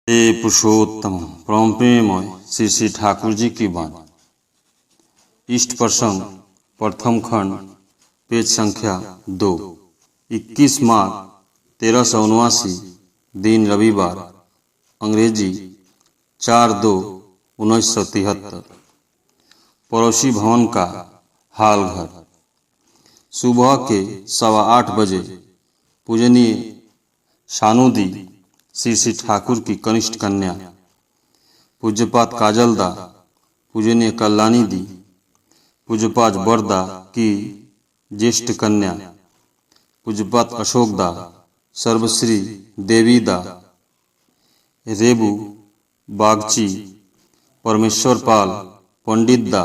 हे पुरुषोत्तम परम प्रेममय श्री श्री ठाकुर जी की वाणी। इष्ट प्रसंग प्रथम खंड पेज संख्या 2। 21 मार्च 1379 दिन रविवार, अंग्रेजी 4/2/1973। पड़ोसी भवन का हाल घर। सुबह के 8:15 बजे पूजनीय शानुदी श्री श्री ठाकुर की कनिष्ठ कन्या पूज्यपात काजलदा, पूजनीय कल्याणी दी, पूज्यपात बरदा की ज्येष्ठ कन्या पूज्यपात अशोकदा, सर्वश्री देवीदा, रेबू बागची, परमेश्वर पाल पंडितदा,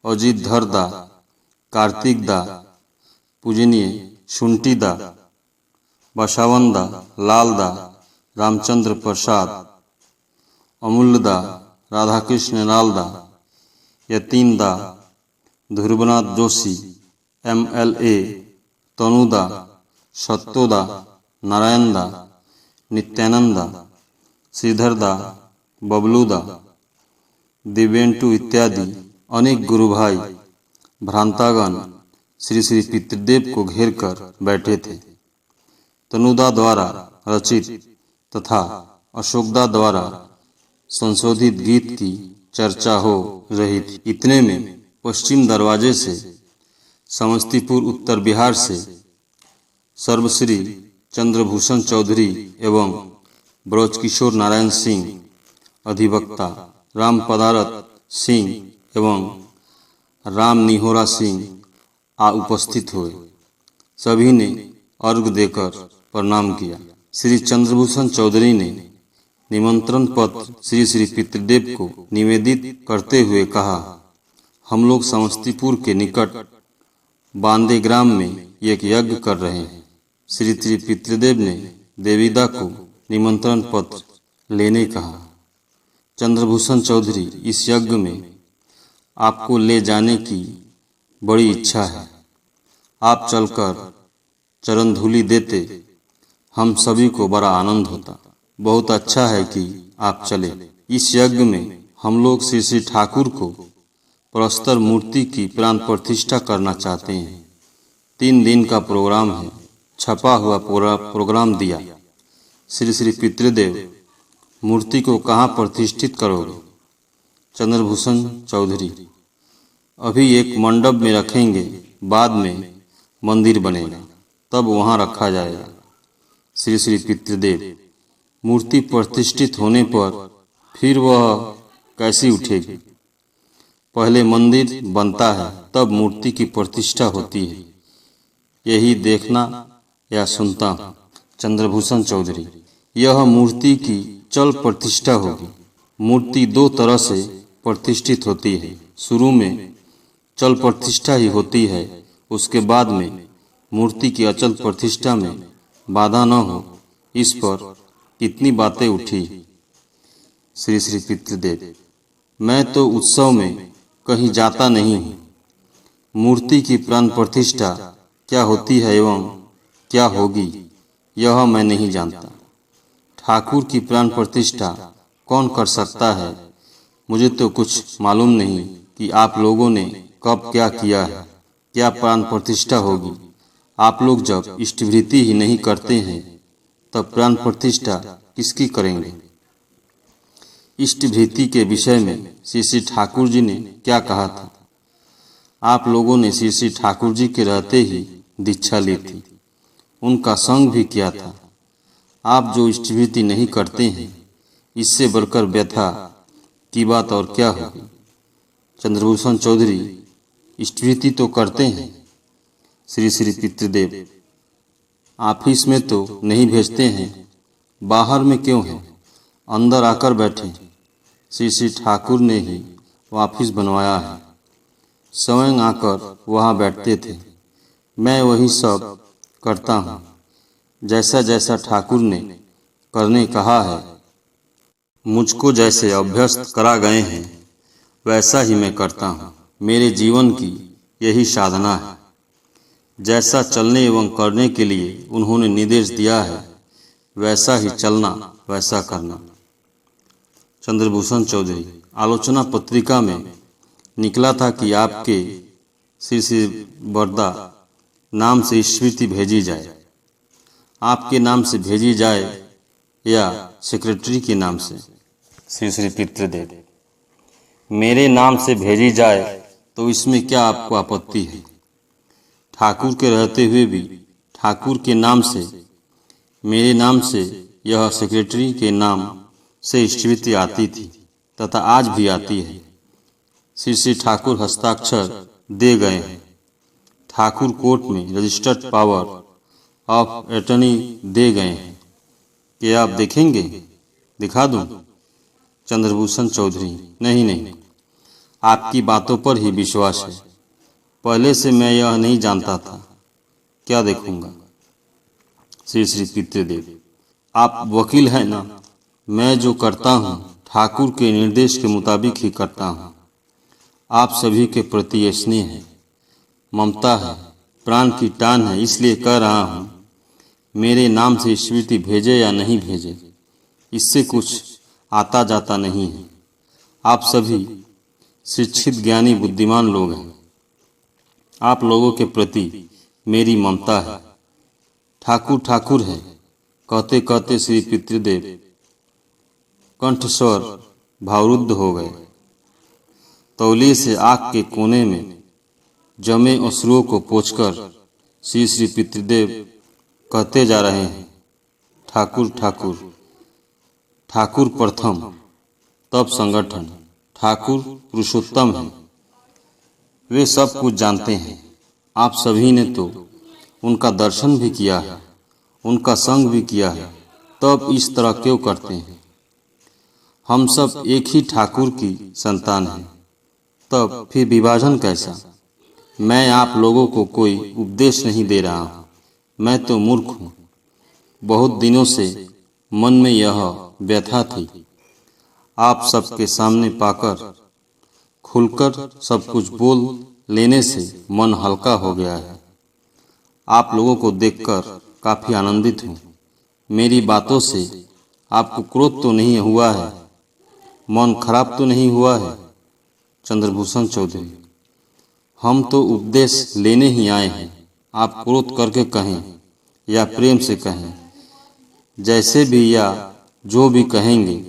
अजीतधरदा, कार्तिकदा, पूजनीय शुंटीदा, बसावंदा, लालदा, रामचंद्र प्रसाद, अमूल्यदा, राधाकृष्ण लालदा, यतीनदा, ध्रुवनाथ जोशी, MLA, तनुदा, सत्योदा, नारायणदा, नित्यानंदा, श्रीधरदा, बबलूदा, दिव्यंटू इत्यादि अनेक गुरु भाई भ्रांतागण श्री श्री पितृदेव को घेर कर बैठे थे। तनुदा द्वारा रचित तथा अशोकदा द्वारा संशोधित गीत की चर्चा हो रही थी। इतने में पश्चिम दरवाजे से समस्तीपुर उत्तर बिहार से सर्वश्री चंद्रभूषण चौधरी एवं ब्रजकिशोर नारायण सिंह, अधिवक्ता राम पदारथ सिंह एवं राम निहोरा सिंह उपस्थित हुए। सभी ने अर्घ देकर प्रणाम किया। श्री चंद्रभूषण चौधरी ने निमंत्रण पत्र श्री श्री पितृदेव को निवेदित करते हुए कहा, हम लोग समस्तीपुर के निकट बांदे ग्राम में एक यज्ञ कर रहे हैं। श्री श्री पितृदेव ने देवीदा को निमंत्रण पत्र लेने कहा। चंद्रभूषण चौधरी, इस यज्ञ में आपको ले जाने की बड़ी इच्छा है। आप चलकर चरण धूलि देते हम सभी को बड़ा आनंद होता। बहुत अच्छा है कि आप चले। इस यज्ञ में हम लोग श्री श्री ठाकुर को प्रस्तर मूर्ति की प्राण प्रतिष्ठा करना चाहते हैं। 3 दिन का प्रोग्राम है। छपा हुआ प्रोग्राम दिया। श्री श्री पितृदेव, मूर्ति को कहाँ प्रतिष्ठित करोगे? चंद्रभूषण चौधरी, अभी एक मंडप में रखेंगे, बाद में मंदिर बनेगा, तब वहाँ रखा जाएगा। श्री श्री पितृदेव, मूर्ति प्रतिष्ठित होने पर फिर वह कैसी उठेगी? पहले मंदिर बनता है, तब मूर्ति की प्रतिष्ठा होती है। यही देखना या सुनता हूँ। चंद्रभूषण चौधरी, यह मूर्ति की चल प्रतिष्ठा होगी। मूर्ति 2 तरह से प्रतिष्ठित होती है। शुरू में चल प्रतिष्ठा ही होती है, उसके बाद में मूर्ति की अचल प्रतिष्ठा में बाधा न हो, इस पर कितनी बातें उठी। श्री श्री पितृदेव, मैं तो उत्सव में कहीं जाता नहीं हूँ। मूर्ति की प्राण प्रतिष्ठा क्या होती है एवं क्या होगी, यह मैं नहीं जानता। ठाकुर की प्राण प्रतिष्ठा कौन कर सकता है? मुझे तो कुछ मालूम नहीं कि आप लोगों ने कब क्या किया है, क्या प्राण प्रतिष्ठा होगी। आप लोग जब इष्टवृत्ति ही नहीं करते हैं, तब प्राण प्रतिष्ठा किसकी करेंगे? इष्टवृत्ति के विषय में श्री श्री ठाकुर जी ने क्या कहा था? आप लोगों ने श्री श्री ठाकुर जी के रहते ही दीक्षा ली थी, उनका संग भी किया था। आप जो इष्टवृत्ति नहीं करते हैं, इससे बढ़कर व्यथा की बात और क्या होगी? चंद्रभूषण चौधरी, इष्टवृत्ति तो करते हैं। श्री श्री पितृदेव, ऑफिस में तो नहीं भेजते हैं, बाहर में क्यों है? अंदर आकर बैठे। श्री श्री ठाकुर ने ही ऑफिस बनवाया है, स्वयं आकर वहाँ बैठते थे। मैं वही सब करता हूँ। जैसा जैसा ठाकुर ने करने कहा है, मुझको जैसे अभ्यस्त करा गए हैं, वैसा ही मैं करता हूँ। मेरे जीवन की यही साधना है। जैसा चलने एवं करने के लिए उन्होंने निर्देश दिया है, वैसा ही चलना, वैसा करना। चंद्रभूषण चौधरी, आलोचना पत्रिका में निकला था कि आपके श्री बरदा नाम से स्मृति भेजी जाए। आपके नाम से भेजी जाए या सेक्रेटरी के नाम से? श्री पितृदेव, मेरे नाम से भेजी जाए तो इसमें क्या आपको आपत्ति है? ठाकुर के रहते हुए भी ठाकुर के नाम से, मेरे नाम से यह सेक्रेटरी के नाम से स्मृति आती थी तथा आज भी आती है। श्री ठाकुर हस्ताक्षर दे गए हैं। ठाकुर कोर्ट में रजिस्टर्ड पावर ऑफ अटर्नी दे गए हैं। क्या आप देखेंगे? दिखा दूं? चंद्रभूषण चौधरी, नहीं, आपकी बातों पर ही विश्वास है। पहले से मैं यह नहीं जानता था। क्या देखूंगा? श्री पितृदेव, आप वकील हैं ना? मैं जो करता हूँ ठाकुर के निर्देश के मुताबिक ही करता हूँ। आप सभी के प्रति स्नेह है, ममता है, प्राण की टान है, इसलिए कह रहा हूँ मेरे नाम से स्मृति भेजे या नहीं भेजे, इससे कुछ आता जाता नहीं है। आप सभी शिक्षित ज्ञानी बुद्धिमान लोग हैं। आप लोगों के प्रति मेरी ममता है। ठाकुर ठाकुर है कहते कहते श्री पितृदेव कंठस्वर भावरुद्ध हो गए। तौलिए से आँख के कोने में जमे अश्रुओं को पोंछकर श्री पितृदेव कहते जा रहे हैं, ठाकुर ठाकुर, ठाकुर प्रथम तब संगठन, ठाकुर पुरुषोत्तम है। वे सब कुछ जानते हैं। आप सभी ने तो उनका दर्शन भी किया है, उनका संग भी किया है, तब इस तरह क्यों करते हैं? हम सब एक ही ठाकुर की संतान हैं, तब फिर विभाजन कैसा? मैं आप लोगों को कोई उपदेश नहीं दे रहा हूँ। मैं तो मूर्ख हूँ। बहुत दिनों से मन में यह व्यथा थी। आप सबके सामने पाकर खुलकर सब कुछ बोल लेने से मन हल्का हो गया है। आप लोगों को देखकर काफी आनंदित हूँ। मेरी बातों से आपको क्रोध तो नहीं हुआ है? मन खराब तो नहीं हुआ है? चंद्रभूषण चौधरी, हम तो उपदेश लेने ही आए हैं। आप क्रोध करके कहें या प्रेम से कहें, जैसे भी या जो भी कहेंगे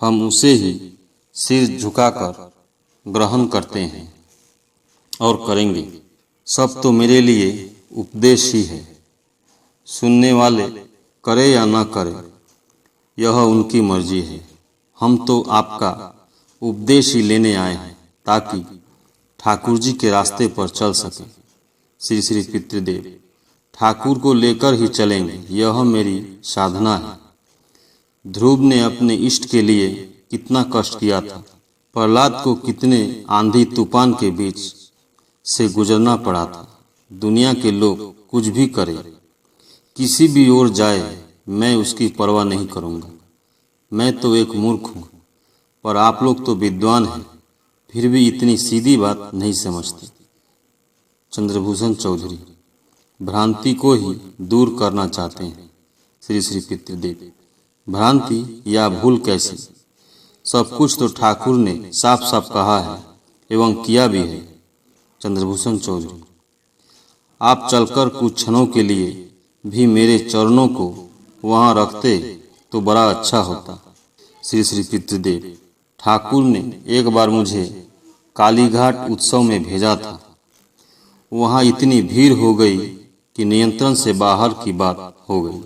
हम उसे ही सिर झुकाकर ग्रहण करते हैं और करेंगे। सब तो मेरे लिए उपदेश ही है। सुनने वाले करे या ना करे यह उनकी मर्जी है। हम तो आपका उपदेश ही लेने आए हैं ताकि ठाकुर जी के रास्ते पर चल सके। श्री पितृदेव, ठाकुर को लेकर ही चलेंगे, यह मेरी साधना है। ध्रुव ने अपने इष्ट के लिए कितना कष्ट किया था। प्रहलाद को कितने आंधी तूफान के बीच से गुजरना पड़ा था। दुनिया के लोग कुछ भी करें, किसी भी ओर जाए, मैं उसकी परवाह नहीं करूँगा। मैं तो एक मूर्ख हूँ, पर आप लोग तो विद्वान हैं, फिर भी इतनी सीधी बात नहीं समझते। चंद्रभूषण चौधरी, भ्रांति को ही दूर करना चाहते हैं। श्री पितृदेव, भ्रांति या भूल कैसी? सब कुछ तो ठाकुर ने साफ साफ कहा है एवं किया भी है। चंद्रभूषण चौधरी, आप चलकर कुछ क्षणों के लिए भी मेरे चरणों को वहाँ रखते तो बड़ा अच्छा होता। श्री पितृदेव, ठाकुर ने एक बार मुझे कालीघाट उत्सव में भेजा था। वहाँ इतनी भीड़ हो गई कि नियंत्रण से बाहर की बात हो गई।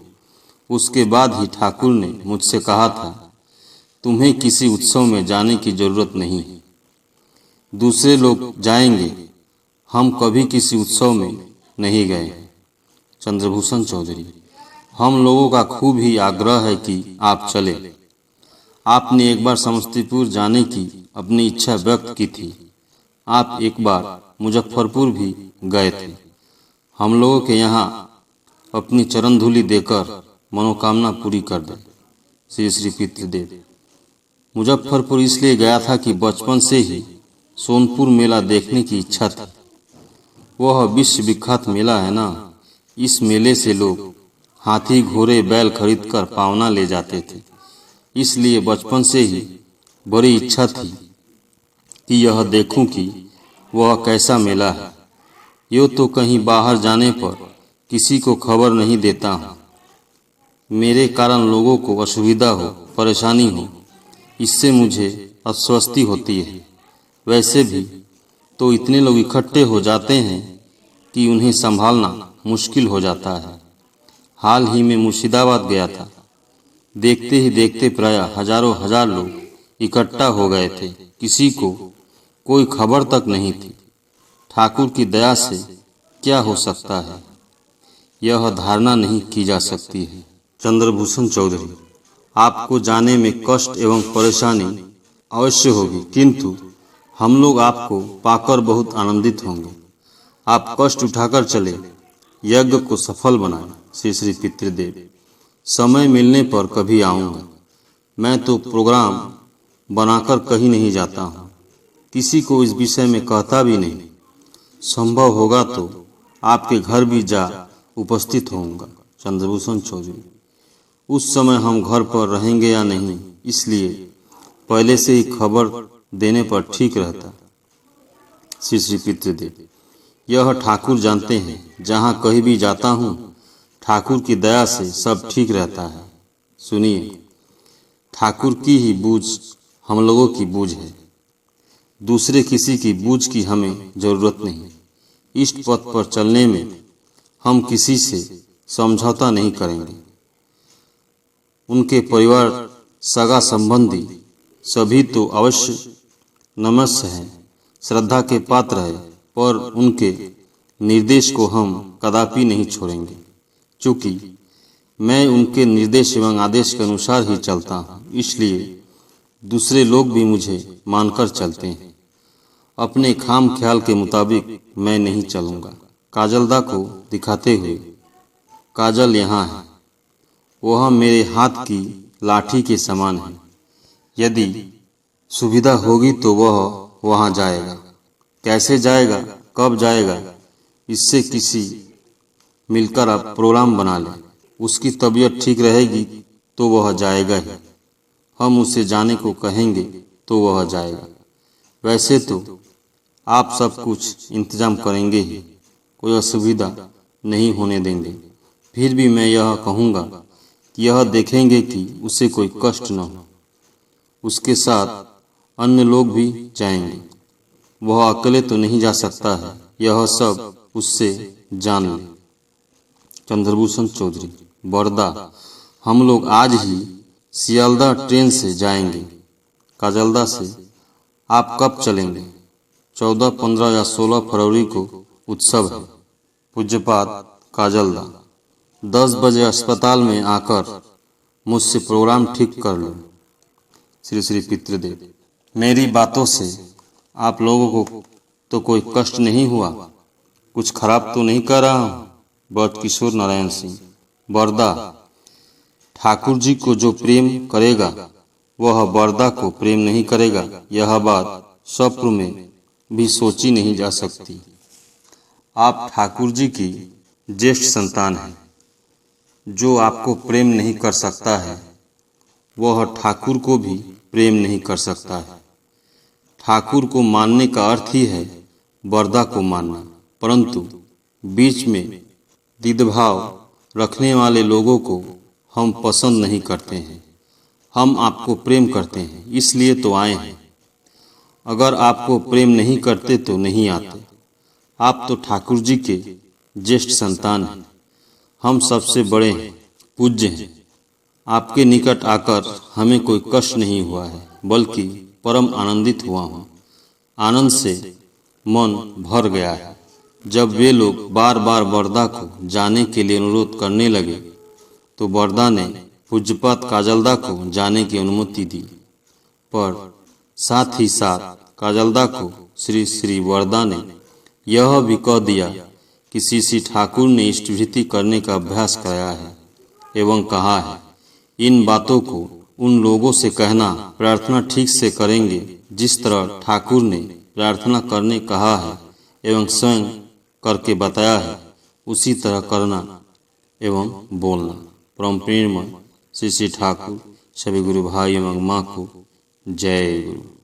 उसके बाद ही ठाकुर ने मुझसे कहा था, तुम्हें किसी उत्सव में जाने की जरूरत नहीं है। दूसरे लोग जाएंगे, हम कभी किसी उत्सव में नहीं गए। चंद्रभूषण चौधरी, हम लोगों का खूब ही आग्रह है कि आप चले। आपने एक बार समस्तीपुर जाने की अपनी इच्छा व्यक्त की थी। आप एक बार मुजफ्फरपुर भी गए थे। हम लोगों के यहाँ अपनी चरण धूलि देकर मनोकामना पूरी कर दे। श्री पितृदेव, मुजफ्फरपुर इसलिए गया था कि बचपन से ही सोनपुर मेला देखने की इच्छा थी। वह विश्व विख्यात मेला है ना। इस मेले से लोग हाथी घोड़े बैल खरीदकर पावना ले जाते थे। इसलिए बचपन से ही बड़ी इच्छा थी कि यह देखूं कि वह कैसा मेला है। यूँ तो कहीं बाहर जाने पर किसी को खबर नहीं देता हूँ। मेरे कारण लोगों को असुविधा हो, परेशानी हो, इससे मुझे अस्वस्थी होती है। वैसे भी तो इतने लोग इकट्ठे हो जाते हैं कि उन्हें संभालना मुश्किल हो जाता है। हाल ही में मुर्शिदाबाद गया था। देखते ही देखते प्राय हजारों हजार लोग इकट्ठा हो गए थे। किसी को कोई खबर तक नहीं थी। ठाकुर की दया से क्या हो सकता है, यह धारणा नहीं की जा सकती है। चंद्रभूषण चौधरी, आपको जाने में कष्ट एवं परेशानी अवश्य होगी, किंतु हम लोग आपको पाकर बहुत आनंदित होंगे। आप कष्ट उठाकर चले, यज्ञ को सफल बनाएं। श्री श्री पितृदेव, समय मिलने पर कभी आऊँगा। मैं तो प्रोग्राम बनाकर कहीं नहीं जाता हूँ, किसी को इस विषय में कहता भी नहीं। संभव होगा तो आपके घर भी जा उपस्थित होऊंगा। चंद्रभूषण चौधरी, उस समय हम घर पर रहेंगे या नहीं, इसलिए पहले से ही खबर देने पर ठीक रहता। श्री श्री पितृदेव, यह ठाकुर जानते हैं, जहाँ कहीं भी जाता हूँ ठाकुर की दया से सब ठीक रहता है। सुनिए, ठाकुर की ही बूझ हम लोगों की बूझ है, दूसरे किसी की बूझ की हमें जरूरत नहीं। इष्ट पथ पर चलने में हम किसी से समझौता नहीं करेंगे। उनके परिवार, सगा संबंधी सभी तो अवश्य नमस्य हैं, श्रद्धा के पात्र है, पर उनके निर्देश को हम कदापि नहीं छोड़ेंगे। चूँकि मैं उनके निर्देश एवं आदेश के अनुसार ही चलता हूँ, इसलिए दूसरे लोग भी मुझे मानकर चलते हैं। अपने खाम ख्याल के मुताबिक मैं नहीं चलूँगा। काजलदा को दिखाते हुए, काजल यहाँ है, वह मेरे हाथ की लाठी के समान है। यदि सुविधा होगी तो वह वहाँ जाएगा। कैसे जाएगा, कब जाएगा, इससे किसी मिलकर आप प्रोग्राम बना लें। उसकी तबीयत ठीक रहेगी तो वह जाएगा ही। हम उसे जाने को कहेंगे तो वह जाएगा। वैसे तो आप सब कुछ इंतजाम करेंगे ही, कोई असुविधा नहीं होने देंगे। फिर भी मैं यह कहूँगा कि यह देखेंगे कि उसे कोई कष्ट न हो। उसके साथ अन्य लोग भी जाएंगे, वह अकेले तो नहीं जा सकता है, यह सब उससे जान लें। चंद्रभूषण चौधरी, बड़दा, हम लोग आज ही सियालदा ट्रेन से जाएंगे। काजलदा से, आप कब चलेंगे? 14, 15 या 16 फरवरी को उत्सव है। पूज्यपात काजलदा, 10 बजे अस्पताल में आकर मुझसे प्रोग्राम ठीक कर लो। श्री श्री पितृदेव, मेरी बातों से आप लोगों को तो कोई कष्ट नहीं हुआ? कुछ खराब तो नहीं कर रहा हूँ? बृहत्किशोर नारायण सिंह, बरदा, ठाकुर जी को जो प्रेम करेगा वह बरदा को प्रेम नहीं करेगा, यह बात स्वप्न में भी सोची नहीं जा सकती। आप ठाकुर जी की ज्येष्ठ संतान हैं। जो आपको प्रेम नहीं कर सकता है वह ठाकुर को भी प्रेम नहीं कर सकता है। ठाकुर को मानने का अर्थ ही है बरदा को मानना, परंतु बीच में द्विधाभाव रखने वाले लोगों को हम पसंद नहीं करते हैं। हम आपको प्रेम करते हैं, इसलिए तो आए हैं। अगर आपको प्रेम नहीं करते तो नहीं आते। आप तो ठाकुर जी के ज्येष्ठ संतान हैं, हम सबसे बड़े हैं, पूज्य हैं। आपके निकट आकर हमें कोई कष्ट नहीं हुआ है, बल्कि परम आनंदित हुआ हूँ। आनंद से मन भर गया है। जब वे लोग बार बार बरदा को जाने के लिए अनुरोध करने लगे तो बरदा ने पूज्यपात काजलदा को जाने की अनुमति दी, पर साथ ही साथ काजलदा को श्री श्री बरदा ने यह भी कह दिया कि श्री श्री ठाकुर ने इष्टभृति करने का अभ्यास कराया है एवं कहा है, इन बातों को उन लोगों से कहना प्रार्थना ठीक से करेंगे जिस तरह ठाकुर ने प्रार्थना करने कहा है एवं स्वयं करके बताया है, उसी तरह करना एवं बोलना। परम प्रेममय श्री श्री ठाकुर सभी गुरु भाई एवं माँ को जय गुरु।